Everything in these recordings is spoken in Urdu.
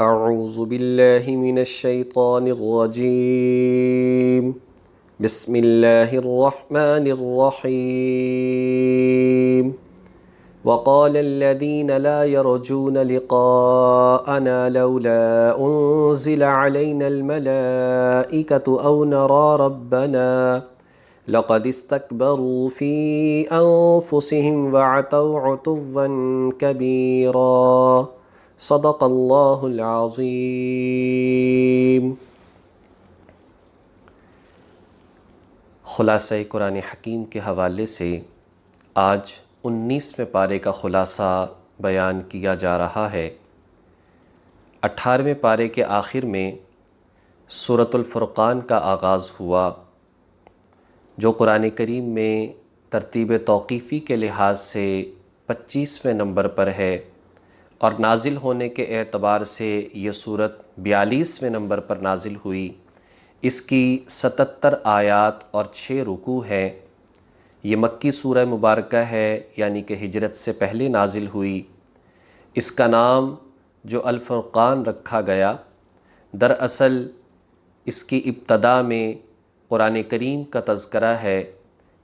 اعوذ باللہ من الشیطان الرجیم بسم اللہ الرحمن الرحیم وقال الذين لا يرجون لقاءنا لولا أنزل علينا الملائكة أو نرى ربنا لقد استكبروا في أنفسهم وعتوا عتوا كبيرا صدق اللہ العظیم۔ خلاصہ قرآن حکیم کے حوالے سے آج 19ویں پارے کا خلاصہ بیان کیا جا رہا ہے۔ 18ویں پارے کے آخر میں سورۃ الفرقان کا آغاز ہوا، جو قرآن کریم میں ترتیب توقیفی کے لحاظ سے 25ویں نمبر پر ہے، اور نازل ہونے کے اعتبار سے یہ صورت 42ویں نمبر پر نازل ہوئی۔ اس کی 77 آیات اور 6 رکوع ہیں۔ یہ مکی سورہ مبارکہ ہے، یعنی کہ ہجرت سے پہلے نازل ہوئی۔ اس کا نام جو الفرقان رکھا گیا، دراصل اس کی ابتدا میں قرآن کریم کا تذکرہ ہے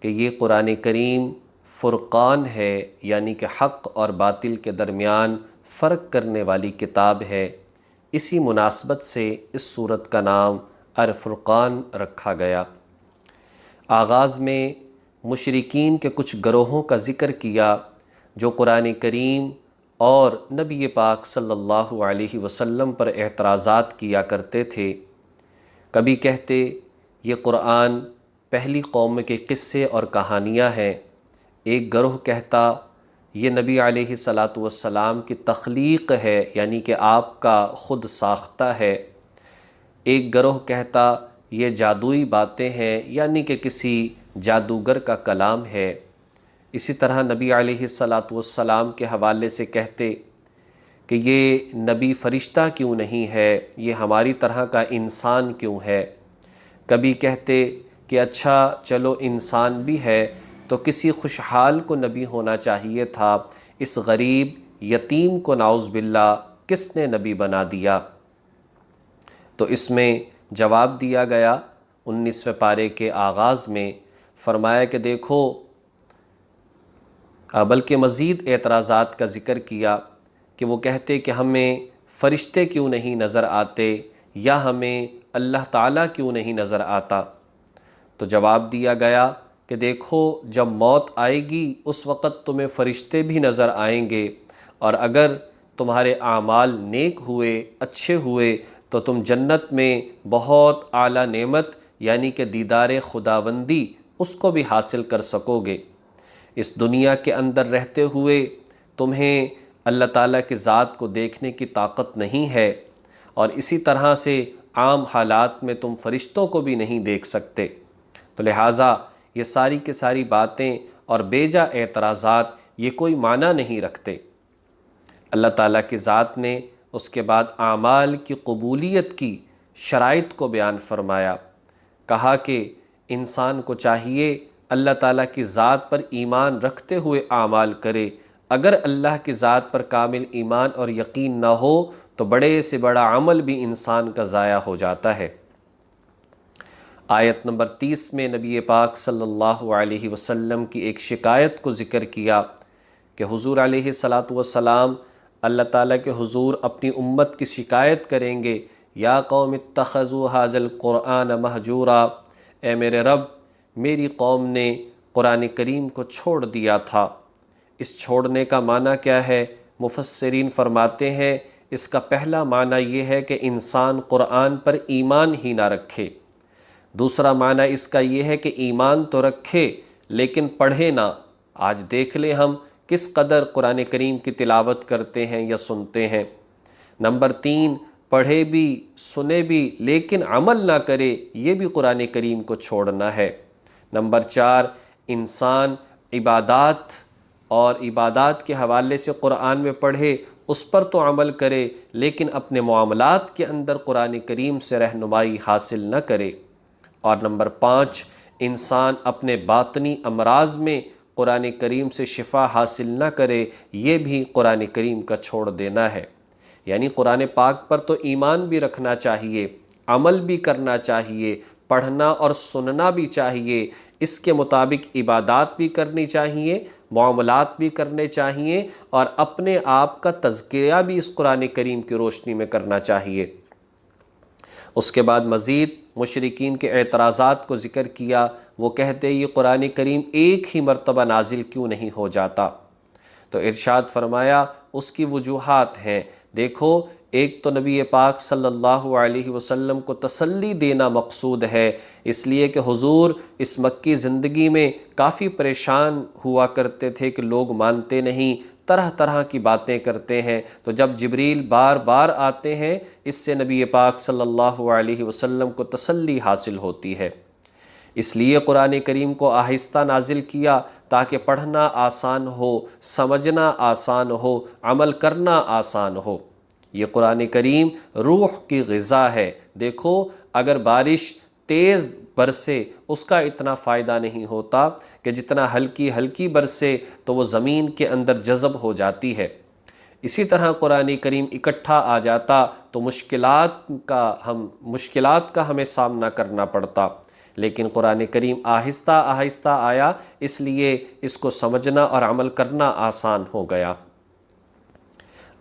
کہ یہ قرآن کریم فرقان ہے، یعنی کہ حق اور باطل کے درمیان فرق کرنے والی کتاب ہے۔ اسی مناسبت سے اس سورت کا نام الفرقان رکھا گیا۔ آغاز میں مشرکین کے کچھ گروہوں کا ذکر کیا جو قرآن کریم اور نبی پاک صلی اللہ علیہ وسلم پر اعتراضات کیا کرتے تھے۔ کبھی کہتے یہ قرآن پہلی قوم کے قصے اور کہانیاں ہیں، ایک گروہ کہتا یہ نبی علیہ السلام کی تخلیق ہے، یعنی کہ آپ کا خود ساختہ ہے۔ ایک گروہ کہتا یہ جادوئی باتیں ہیں، یعنی کہ کسی جادوگر کا کلام ہے۔ اسی طرح نبی علیہ السلام کے حوالے سے کہتے کہ یہ نبی فرشتہ کیوں نہیں ہے، یہ ہماری طرح کا انسان کیوں ہے۔ کبھی کہتے کہ اچھا چلو انسان بھی ہے تو کسی خوشحال کو نبی ہونا چاہیے تھا، اس غریب یتیم کو نعوذ باللہ کس نے نبی بنا دیا؟ تو اس میں جواب دیا گیا 19ویں پارے کے آغاز میں، فرمایا کہ دیکھو، بلکہ مزید اعتراضات کا ذکر کیا کہ وہ کہتے کہ ہمیں فرشتے کیوں نہیں نظر آتے، یا ہمیں اللہ تعالیٰ کیوں نہیں نظر آتا؟ تو جواب دیا گیا کہ دیکھو، جب موت آئے گی اس وقت تمہیں فرشتے بھی نظر آئیں گے، اور اگر تمہارے اعمال نیک ہوئے، اچھے ہوئے، تو تم جنت میں بہت اعلیٰ نعمت یعنی کہ دیدار خداوندی اس کو بھی حاصل کر سکو گے۔ اس دنیا کے اندر رہتے ہوئے تمہیں اللہ تعالیٰ کی ذات کو دیکھنے کی طاقت نہیں ہے، اور اسی طرح سے عام حالات میں تم فرشتوں کو بھی نہیں دیکھ سکتے۔ تو لہٰذا یہ ساری کی ساری باتیں اور بیجا اعتراضات یہ کوئی معنی نہیں رکھتے۔ اللہ تعالیٰ کی ذات نے اس کے بعد اعمال کی قبولیت کی شرائط کو بیان فرمایا، کہا کہ انسان کو چاہیے اللہ تعالیٰ کی ذات پر ایمان رکھتے ہوئے اعمال کرے۔ اگر اللہ کی ذات پر کامل ایمان اور یقین نہ ہو تو بڑے سے بڑا عمل بھی انسان کا ضائع ہو جاتا ہے۔ آیت نمبر 30 میں نبی پاک صلی اللہ علیہ وسلم کی ایک شکایت کو ذکر کیا کہ حضور علیہ السلام اللہ تعالیٰ کے حضور اپنی امت کی شکایت کریں گے، یا قوم اتخذوا ھذا القرآن مہجورا، اے میرے رب، میری قوم نے قرآن کریم کو چھوڑ دیا تھا۔ اس چھوڑنے کا معنی کیا ہے؟ مفسرین فرماتے ہیں اس کا پہلا معنی یہ ہے کہ انسان قرآن پر ایمان ہی نہ رکھے۔ دوسرا معنی اس کا یہ ہے کہ ایمان تو رکھے لیکن پڑھے نہ۔ آج دیکھ لیں ہم کس قدر قرآن کریم کی تلاوت کرتے ہیں یا سنتے ہیں۔ نمبر 3، پڑھے بھی سنے بھی لیکن عمل نہ کرے، یہ بھی قرآن کریم کو چھوڑنا ہے۔ نمبر 4، انسان عبادات اور عبادات کے حوالے سے قرآن میں پڑھے، اس پر تو عمل کرے لیکن اپنے معاملات کے اندر قرآن کریم سے رہنمائی حاصل نہ کرے۔ اور نمبر 5، انسان اپنے باطنی امراض میں قرآن کریم سے شفا حاصل نہ کرے، یہ بھی قرآن کریم کا چھوڑ دینا ہے۔ یعنی قرآن پاک پر تو ایمان بھی رکھنا چاہیے، عمل بھی کرنا چاہیے، پڑھنا اور سننا بھی چاہیے، اس کے مطابق عبادات بھی کرنی چاہیے، معاملات بھی کرنے چاہیے، اور اپنے آپ کا تزکیہ بھی اس قرآن کریم کی روشنی میں کرنا چاہیے۔ اس کے بعد مزید مشرکین کے اعتراضات کو ذکر کیا۔ وہ کہتے یہ قرآن کریم ایک ہی مرتبہ نازل کیوں نہیں ہو جاتا؟ تو ارشاد فرمایا اس کی وجوہات ہیں۔ دیکھو، ایک تو نبی پاک صلی اللہ علیہ وسلم کو تسلی دینا مقصود ہے، اس لیے کہ حضور اس مکی زندگی میں کافی پریشان ہوا کرتے تھے کہ لوگ مانتے نہیں، طرح طرح کی باتیں کرتے ہیں، تو جب جبریل بار بار آتے ہیں اس سے نبی پاک صلی اللہ علیہ وسلم کو تسلی حاصل ہوتی ہے۔ اس لیے قرآن کریم کو آہستہ نازل کیا تاکہ پڑھنا آسان ہو، سمجھنا آسان ہو، عمل کرنا آسان ہو۔ یہ قرآن کریم روح کی غذا ہے۔ دیکھو، اگر بارش تیز برسے اس کا اتنا فائدہ نہیں ہوتا کہ جتنا ہلکی ہلکی برسے تو وہ زمین کے اندر جذب ہو جاتی ہے۔ اسی طرح قرآن کریم اکٹھا آ جاتا تو مشکلات کا ہمیں سامنا کرنا پڑتا، لیکن قرآن کریم آہستہ آہستہ آیا، اس لیے اس کو سمجھنا اور عمل کرنا آسان ہو گیا۔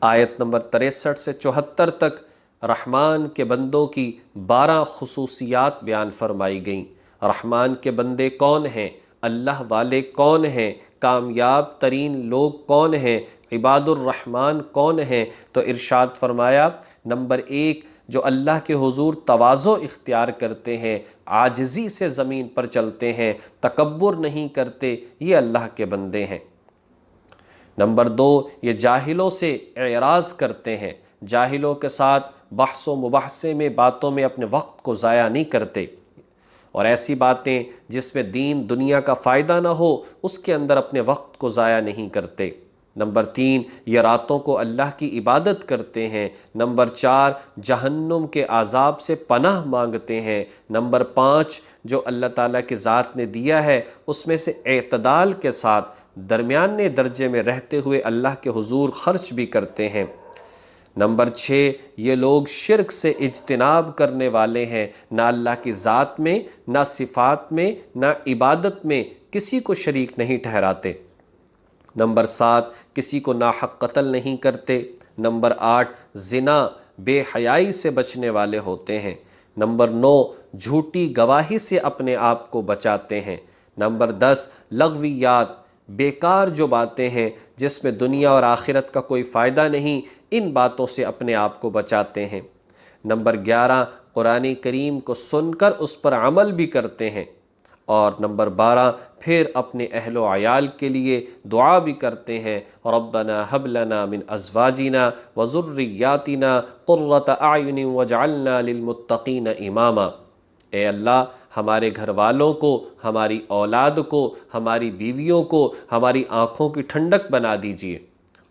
آیت نمبر 63 سے 74 تک رحمان کے بندوں کی 12 خصوصیات بیان فرمائی گئیں۔ رحمان کے بندے کون ہیں؟ اللہ والے کون ہیں؟ کامیاب ترین لوگ کون ہیں؟ عباد الرحمن کون ہیں؟ تو ارشاد فرمایا نمبر 1، جو اللہ کے حضور تواضع اختیار کرتے ہیں، عاجزی سے زمین پر چلتے ہیں، تکبر نہیں کرتے، یہ اللہ کے بندے ہیں۔ نمبر 2، یہ جاہلوں سے اعراض کرتے ہیں، جاہلوں کے ساتھ بحث و مباحثے میں باتوں میں اپنے وقت کو ضائع نہیں کرتے، اور ایسی باتیں جس میں دین دنیا کا فائدہ نہ ہو اس کے اندر اپنے وقت کو ضائع نہیں کرتے۔ نمبر 3، یہ راتوں کو اللہ کی عبادت کرتے ہیں۔ نمبر 4، جہنم کے عذاب سے پناہ مانگتے ہیں۔ نمبر 5، جو اللہ تعالیٰ کی ذات نے دیا ہے اس میں سے اعتدال کے ساتھ درمیانے درجے میں رہتے ہوئے اللہ کے حضور خرچ بھی کرتے ہیں۔ نمبر 6، یہ لوگ شرک سے اجتناب کرنے والے ہیں، نہ اللہ کی ذات میں، نہ صفات میں، نہ عبادت میں کسی کو شریک نہیں ٹھہراتے۔ نمبر 7، کسی کو ناحق قتل نہیں کرتے۔ نمبر 8، زنا بے حیائی سے بچنے والے ہوتے ہیں۔ نمبر 9، جھوٹی گواہی سے اپنے آپ کو بچاتے ہیں۔ نمبر 10، لغویات بیکار جو باتیں ہیں جس میں دنیا اور آخرت کا کوئی فائدہ نہیں، ان باتوں سے اپنے آپ کو بچاتے ہیں۔ نمبر 11، قرآن کریم کو سن کر اس پر عمل بھی کرتے ہیں۔ اور نمبر 12، پھر اپنے اہل و عیال کے لیے دعا بھی کرتے ہیں، ربنا هب لنا من ازواجنا وذریاتنا قرۃ اعین واجعلنا للمتقین اماما۔ اے اللہ، ہمارے گھر والوں کو، ہماری اولاد کو، ہماری بیویوں کو ہماری آنکھوں کی ٹھنڈک بنا دیجیے،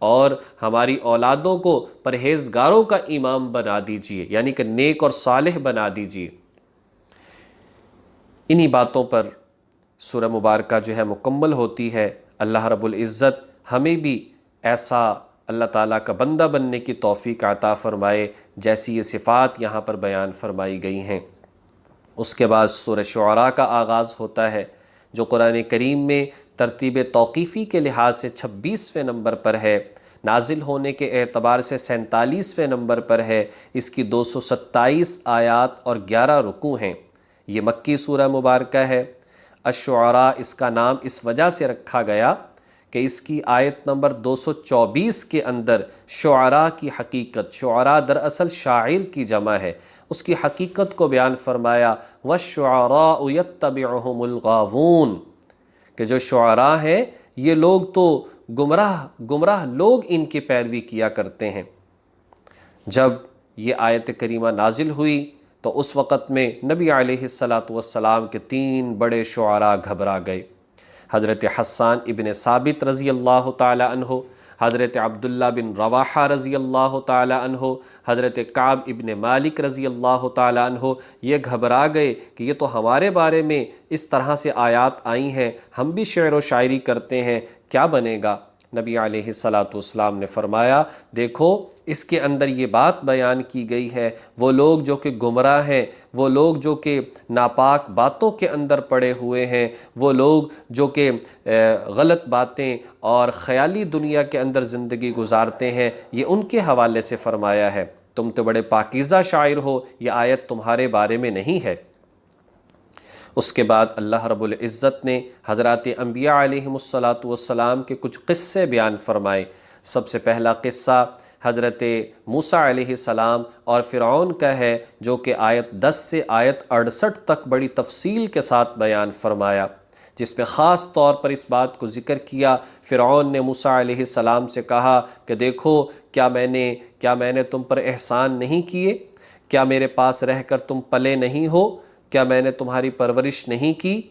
اور ہماری اولادوں کو پرہیزگاروں کا امام بنا دیجیے، یعنی کہ نیک اور صالح بنا دیجیے۔ انہی باتوں پر سورہ مبارکہ جو ہے مکمل ہوتی ہے۔ اللہ رب العزت ہمیں بھی ایسا اللہ تعالیٰ کا بندہ بننے کی توفیق عطا فرمائے جیسی یہ صفات یہاں پر بیان فرمائی گئی ہیں۔ اس کے بعد سورہ شعراء کا آغاز ہوتا ہے، جو قرآن کریم میں ترتیب توقیفی کے لحاظ سے 26ویں نمبر پر ہے، نازل ہونے کے اعتبار سے 47ویں نمبر پر ہے۔ اس کی 227 آیات اور 11 رکوع ہیں۔ یہ مکی سورہ مبارکہ ہے۔ الشعراء اس کا نام اس وجہ سے رکھا گیا کہ اس کی آیت نمبر 224 کے اندر شعراء کی حقیقت، شعراء دراصل شاعر کی جمع ہے، اس کی حقیقت کو بیان فرمایا، وَالشُّعَرَاءُ يَتَّبِعُهُمُ الْغَاوُونَ، کہ جو شعراء ہیں یہ لوگ تو گمراہ لوگ ان کی پیروی کیا کرتے ہیں۔ جب یہ آیت کریمہ نازل ہوئی تو اس وقت میں نبی علیہ السلام کے 3 بڑے شعراء گھبرا گئے، حضرت حسان ابن ثابت رضی اللہ تعالی عنہ، حضرت عبداللہ بن رواحہ رضی اللہ تعالی عنہ، حضرت کعب ابن مالک رضی اللہ تعالی عنہ، یہ گھبرا گئے کہ یہ تو ہمارے بارے میں اس طرح سے آیات آئی ہیں، ہم بھی شعر و شاعری کرتے ہیں، کیا بنے گا؟ نبی علیہ الصلاۃ والسلام نے فرمایا دیکھو اس کے اندر یہ بات بیان کی گئی ہے، وہ لوگ جو کہ گمراہ ہیں، وہ لوگ جو کہ ناپاک باتوں کے اندر پڑے ہوئے ہیں، وہ لوگ جو کہ غلط باتیں اور خیالی دنیا کے اندر زندگی گزارتے ہیں، یہ ان کے حوالے سے فرمایا ہے۔ تم تو بڑے پاکیزہ شاعر ہو، یہ آیت تمہارے بارے میں نہیں ہے۔ اس کے بعد اللہ رب العزت نے حضرات انبیاء علیہم الصلاۃ والسلام کے کچھ قصے بیان فرمائے۔ سب سے پہلا قصہ حضرت موسیٰ علیہ السلام اور فرعون کا ہے، جو کہ آیت 10 سے آیت 68 تک بڑی تفصیل کے ساتھ بیان فرمایا، جس میں خاص طور پر اس بات کو ذکر کیا۔ فرعون نے موسیٰ علیہ السلام سے کہا کہ دیکھو کیا میں نے تم پر احسان نہیں کیے؟ کیا میرے پاس رہ کر تم پلے نہیں ہو؟ کیا میں نے تمہاری پرورش نہیں کی؟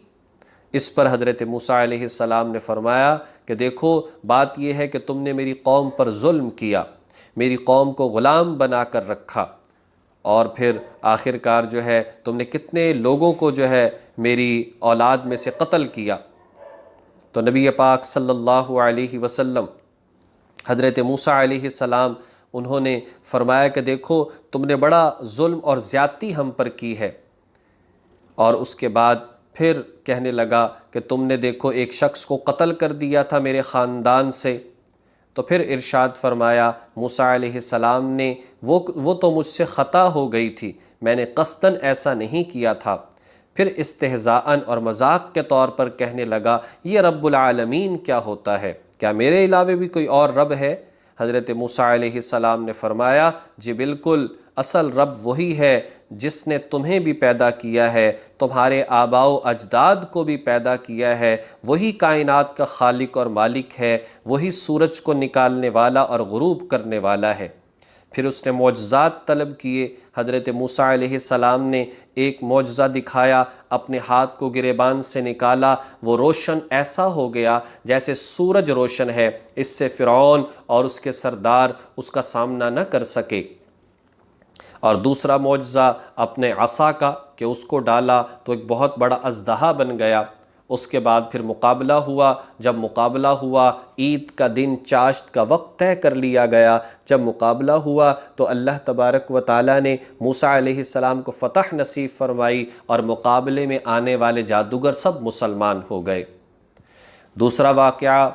اس پر حضرت موسیٰ علیہ السلام نے فرمایا کہ دیکھو بات یہ ہے کہ تم نے میری قوم پر ظلم کیا، میری قوم کو غلام بنا کر رکھا، اور پھر آخرکار جو ہے تم نے کتنے لوگوں کو جو ہے میری اولاد میں سے قتل کیا۔ تو نبی پاک صلی اللہ علیہ وسلم حضرت موسیٰ علیہ السلام انہوں نے فرمایا کہ دیکھو تم نے بڑا ظلم اور زیادتی ہم پر کی ہے، اور اس کے بعد پھر کہنے لگا کہ تم نے دیکھو ایک شخص کو قتل کر دیا تھا میرے خاندان سے۔ تو پھر ارشاد فرمایا موسیٰ علیہ السلام نے وہ تو مجھ سے خطا ہو گئی تھی، میں نے قصداً ایسا نہیں کیا تھا۔ پھر استہزاءً اور مذاق کے طور پر کہنے لگا یہ رب العالمین کیا ہوتا ہے؟ کیا میرے علاوہ بھی کوئی اور رب ہے؟ حضرت موسیٰ علیہ السلام نے فرمایا جی بالکل، اصل رب وہی ہے جس نے تمہیں بھی پیدا کیا ہے، تمہارے آباء و اجداد کو بھی پیدا کیا ہے، وہی کائنات کا خالق اور مالک ہے، وہی سورج کو نکالنے والا اور غروب کرنے والا ہے۔ پھر اس نے معجزات طلب کیے۔ حضرت موسیٰ علیہ السلام نے ایک معجزہ دکھایا، اپنے ہاتھ کو گریبان سے نکالا، وہ روشن ایسا ہو گیا جیسے سورج روشن ہے، اس سے فرعون اور اس کے سردار اس کا سامنا نہ کر سکے۔ اور دوسرا معجزہ اپنے عصا کا کہ اس کو ڈالا تو ایک بہت بڑا اژدہا بن گیا۔ اس کے بعد پھر مقابلہ ہوا، جب مقابلہ ہوا عید کا دن چاشت کا وقت طے کر لیا گیا۔ جب مقابلہ ہوا تو اللہ تبارک و تعالیٰ نے موسیٰ علیہ السلام کو فتح نصیب فرمائی، اور مقابلے میں آنے والے جادوگر سب مسلمان ہو گئے۔ دوسرا واقعہ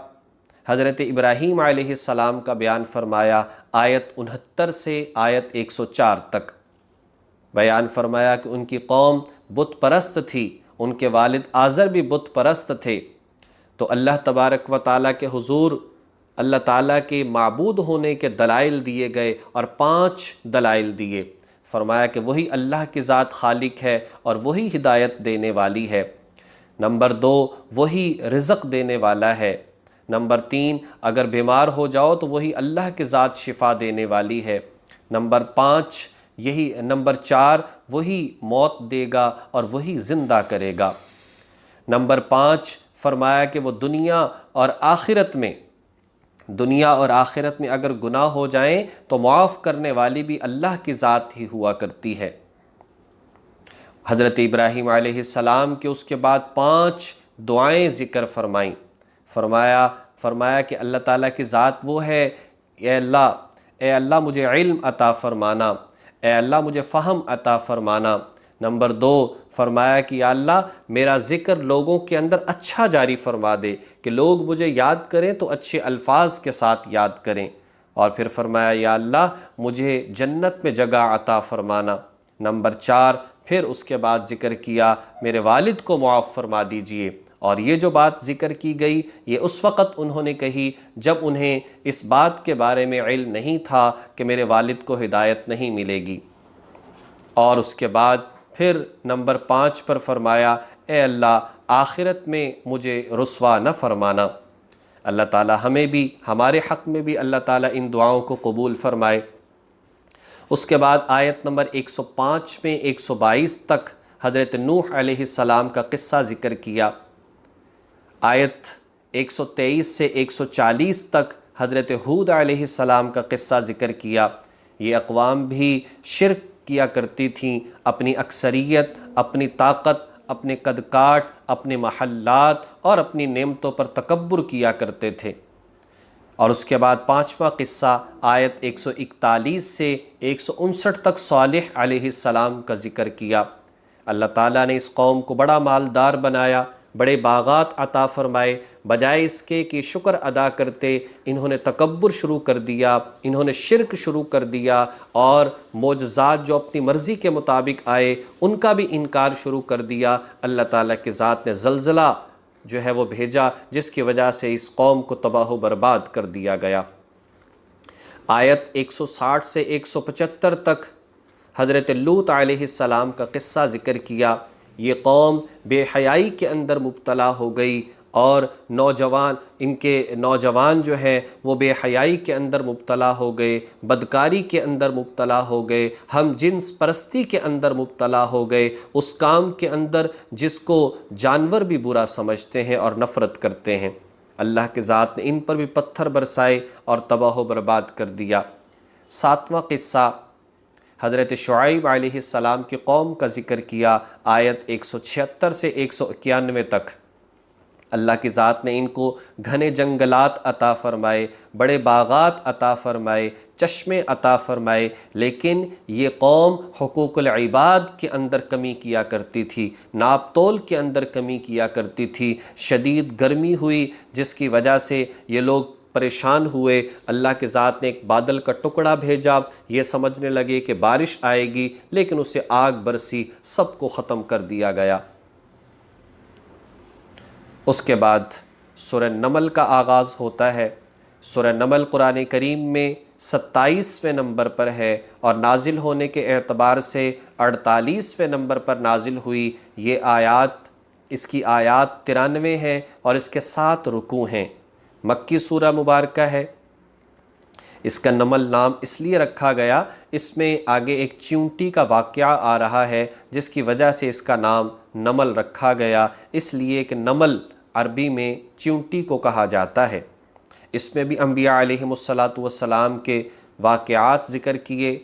حضرت ابراہیم علیہ السلام کا بیان فرمایا، آیت 69 سے آیت 104 تک بیان فرمایا کہ ان کی قوم بت پرست تھی، ان کے والد آزر بھی بت پرست تھے۔ تو اللہ تبارک و تعالیٰ کے حضور اللہ تعالیٰ کے معبود ہونے کے دلائل دیے گئے، اور 5 دلائل دیے۔ فرمایا کہ وہی اللہ کی ذات خالق ہے اور وہی ہدایت دینے والی ہے۔ نمبر 2 وہی رزق دینے والا ہے۔ نمبر 3 اگر بیمار ہو جاؤ تو وہی اللہ کی ذات شفا دینے والی ہے۔ نمبر 4 وہی موت دے گا اور وہی زندہ کرے گا۔ نمبر 5 فرمایا کہ وہ دنیا اور آخرت میں اگر گناہ ہو جائیں تو معاف کرنے والی بھی اللہ کی ذات ہی ہوا کرتی ہے۔ حضرت ابراہیم علیہ السلام کے اس کے بعد 5 دعائیں ذکر فرمائیں۔ فرمایا کہ اللہ تعالیٰ کی ذات وہ ہے، اے اللہ مجھے علم عطا فرمانا، اے اللہ مجھے فہم عطا فرمانا۔ نمبر 2 فرمایا کہ یا اللہ میرا ذکر لوگوں کے اندر اچھا جاری فرما دے، کہ لوگ مجھے یاد کریں تو اچھے الفاظ کے ساتھ یاد کریں۔ اور پھر فرمایا یا اللہ مجھے جنت میں جگہ عطا فرمانا۔ نمبر 4 پھر اس کے بعد ذکر کیا میرے والد کو معاف فرما دیجئے۔ اور یہ جو بات ذکر کی گئی یہ اس وقت انہوں نے کہی جب انہیں اس بات کے بارے میں علم نہیں تھا کہ میرے والد کو ہدایت نہیں ملے گی۔ اور اس کے بعد پھر نمبر 5 پر فرمایا اے اللہ آخرت میں مجھے رسوا نہ فرمانا۔ اللہ تعالی ہمیں بھی ہمارے حق میں بھی اللہ تعالی ان دعاؤں کو قبول فرمائے۔ اس کے بعد آیت نمبر 105 میں 122 تک حضرت نوح علیہ السلام کا قصہ ذکر کیا۔ آیت 123 سے 140 تک حضرت ہود علیہ السلام کا قصہ ذکر کیا۔ یہ اقوام بھی شرک کیا کرتی تھیں، اپنی اکثریت، اپنی طاقت، اپنے قد کاٹ، اپنے محلات اور اپنی نعمتوں پر تکبر کیا کرتے تھے۔ اور اس کے بعد پانچواں قصہ آیت 141 سے 159 تک صالح علیہ السلام کا ذکر کیا۔ اللہ تعالیٰ نے اس قوم کو بڑا مالدار بنایا، بڑے باغات عطا فرمائے، بجائے اس کے کہ شکر ادا کرتے انہوں نے تکبر شروع کر دیا، انہوں نے شرک شروع کر دیا، اور معجزات جو اپنی مرضی کے مطابق آئے ان کا بھی انکار شروع کر دیا۔ اللہ تعالیٰ کی ذات نے زلزلہ جو ہے وہ بھیجا، جس کی وجہ سے اس قوم کو تباہ و برباد کر دیا گیا۔ آیت 160 سے 175 تک حضرت لوط علیہ السلام کا قصہ ذکر کیا۔ یہ قوم بے حیائی کے اندر مبتلا ہو گئی، اور ان کے نوجوان جو ہیں وہ بے حیائی کے اندر مبتلا ہو گئے، بدکاری کے اندر مبتلا ہو گئے، ہم جنس پرستی کے اندر مبتلا ہو گئے، اس کام کے اندر جس کو جانور بھی برا سمجھتے ہیں اور نفرت کرتے ہیں۔ اللہ کی ذات نے ان پر بھی پتھر برسائے اور تباہ و برباد کر دیا۔ ساتواں قصہ حضرت شعیب علیہ السلام کی قوم کا ذکر کیا، آیت 176 سے 191 تک۔ اللہ کی ذات نے ان کو گھنے جنگلات عطا فرمائے، بڑے باغات عطا فرمائے، چشمے عطا فرمائے، لیکن یہ قوم حقوق العباد کے اندر کمی کیا کرتی تھی، ناپ تول کے اندر کمی کیا کرتی تھی۔ شدید گرمی ہوئی جس کی وجہ سے یہ لوگ پریشان ہوئے۔ اللہ کی ذات نے ایک بادل کا ٹکڑا بھیجا، یہ سمجھنے لگے کہ بارش آئے گی، لیکن اسے آگ برسی، سب کو ختم کر دیا گیا۔ اس کے بعد سورہ نمل کا آغاز ہوتا ہے۔ سورہ نمل قرآن کریم میں 27ویں نمبر پر ہے، اور نازل ہونے کے اعتبار سے 48ویں نمبر پر نازل ہوئی۔ یہ آیات، اس کی آیات 93 ہیں اور اس کے 7 رکوع ہیں۔ مکی سورہ مبارکہ ہے۔ اس کا نمل نام اس لیے رکھا گیا، اس میں آگے ایک چیونٹی کا واقعہ آ رہا ہے جس کی وجہ سے اس کا نام نمل رکھا گیا، اس لیے کہ نمل عربی میں چیونٹی کو کہا جاتا ہے۔ اس میں بھی انبیاء علیہم السلام کے واقعات ذکر کیے،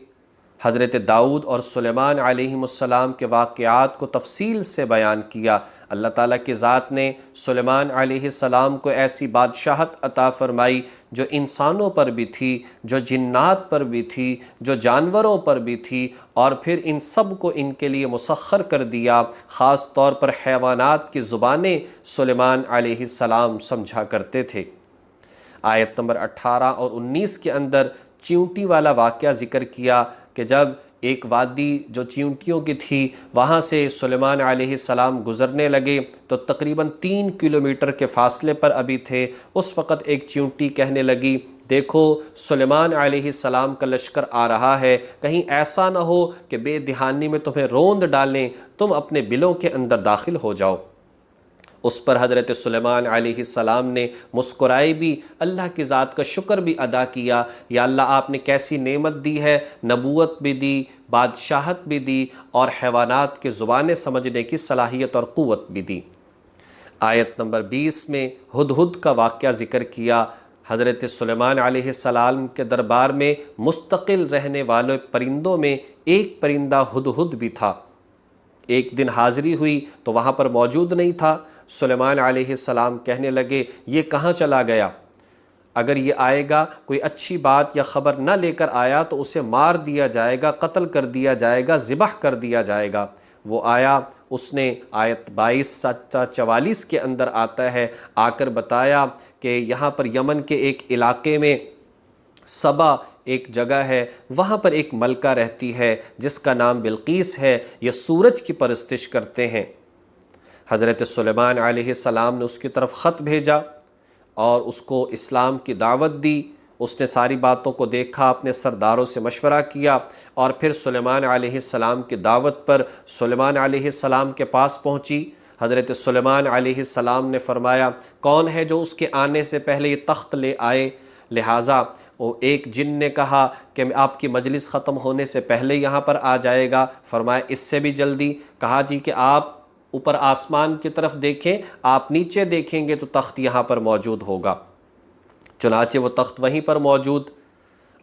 حضرت داؤد اور سلیمان علیہم السلام کے واقعات کو تفصیل سے بیان کیا۔ اللہ تعالیٰ کی ذات نے سلیمان علیہ السلام کو ایسی بادشاہت عطا فرمائی جو انسانوں پر بھی تھی، جو جنات پر بھی تھی، جو جانوروں پر بھی تھی، اور پھر ان سب کو ان کے لیے مسخر کر دیا۔ خاص طور پر حیوانات کی زبانیں سلیمان علیہ السلام سمجھا کرتے تھے۔ آیت نمبر 18 اور 19 کے اندر چیونٹی والا واقعہ ذکر کیا کہ جب ایک وادی جو چیونٹیوں کی تھی وہاں سے سلیمان علیہ السلام گزرنے لگے تو تقریباً 3 کلومیٹر کے فاصلے پر ابھی تھے۔ اس وقت ایک چیونٹی کہنے لگی، دیکھو سلیمان علیہ السلام کا لشکر آ رہا ہے، کہیں ایسا نہ ہو کہ بے دہانی میں تمہیں روند ڈالیں، تم اپنے بلوں کے اندر داخل ہو جاؤ۔ اس پر حضرت سلیمان علیہ السلام نے مسکرائے بھی، اللہ کی ذات کا شکر بھی ادا کیا، یا اللہ آپ نے کیسی نعمت دی ہے، نبوت بھی دی، بادشاہت بھی دی، اور حیوانات کی زبانیں سمجھنے کی صلاحیت اور قوت بھی دی۔ آیت نمبر 20 میں ہدہد کا واقعہ ذکر کیا۔ حضرت سلیمان علیہ السلام کے دربار میں مستقل رہنے والے پرندوں میں ایک پرندہ ہدہد بھی تھا۔ ایک دن حاضری ہوئی تو وہاں پر موجود نہیں تھا۔ سلیمان علیہ السلام کہنے لگے، یہ کہاں چلا گیا؟ اگر یہ آئے گا، کوئی اچھی بات یا خبر نہ لے کر آیا تو اسے مار دیا جائے گا، قتل کر دیا جائے گا، ذبح کر دیا جائے گا۔ وہ آیا، اس نے آیت 22-44 کے اندر آتا ہے، آ کر بتایا کہ یہاں پر یمن کے ایک علاقے میں سبا ایک جگہ ہے، وہاں پر ایک ملکہ رہتی ہے جس کا نام بلقیس ہے، یہ سورج کی پرستش کرتے ہیں۔ حضرت سلیمان علیہ السلام نے اس کی طرف خط بھیجا اور اس کو اسلام کی دعوت دی۔ اس نے ساری باتوں کو دیکھا، اپنے سرداروں سے مشورہ کیا، اور پھر سلیمان علیہ السلام کی دعوت پر سلیمان علیہ السلام کے پاس پہنچی۔ حضرت سلیمان علیہ السلام نے فرمایا، کون ہے جو اس کے آنے سے پہلے یہ تخت لے آئے؟ لہٰذا وہ ایک جن نے کہا کہ آپ کی مجلس ختم ہونے سے پہلے یہاں پر آ جائے گا۔ فرمایا اس سے بھی جلدی؟ کہا جی کہ آپ اوپر آسمان کی طرف دیکھیں، آپ نیچے دیکھیں گے تو تخت یہاں پر موجود ہوگا۔ چنانچہ وہ تخت وہیں پر موجود۔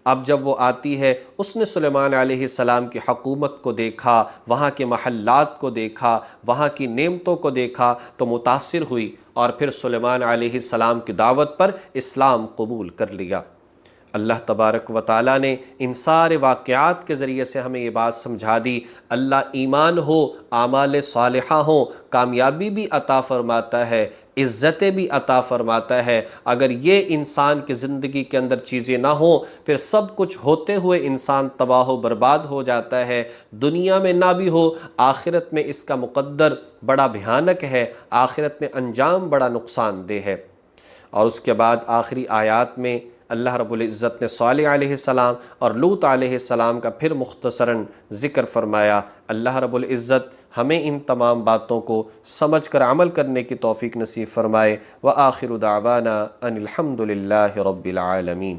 اب جب وہ آتی ہے، اس نے سلیمان علیہ السلام کی حکومت کو دیکھا، وہاں کے محلات کو دیکھا، وہاں کی نعمتوں کو دیکھا تو متاثر ہوئی، اور پھر سلیمان علیہ السلام کی دعوت پر اسلام قبول کر لیا۔ اللہ تبارک و تعالیٰ نے ان سارے واقعات کے ذریعے سے ہمیں یہ بات سمجھا دی، اللہ ایمان ہو، اعمال صالحہ ہوں، کامیابی بھی عطا فرماتا ہے، عزتیں بھی عطا فرماتا ہے۔ اگر یہ انسان کی زندگی کے اندر چیزیں نہ ہوں، پھر سب کچھ ہوتے ہوئے انسان تباہ و برباد ہو جاتا ہے۔ دنیا میں نہ بھی ہو، آخرت میں اس کا مقدر بڑا بھیانک ہے، آخرت میں انجام بڑا نقصان دہ ہے۔ اور اس کے بعد آخری آیات میں اللہ رب العزت نے صالح علیہ السلام اور لوط علیہ السلام کا پھر مختصراً ذکر فرمایا۔ اللہ رب العزت ہمیں ان تمام باتوں کو سمجھ کر عمل کرنے کی توفیق نصیب فرمائے۔ وآخر دعوانا ان الحمد للہ رب العالمین۔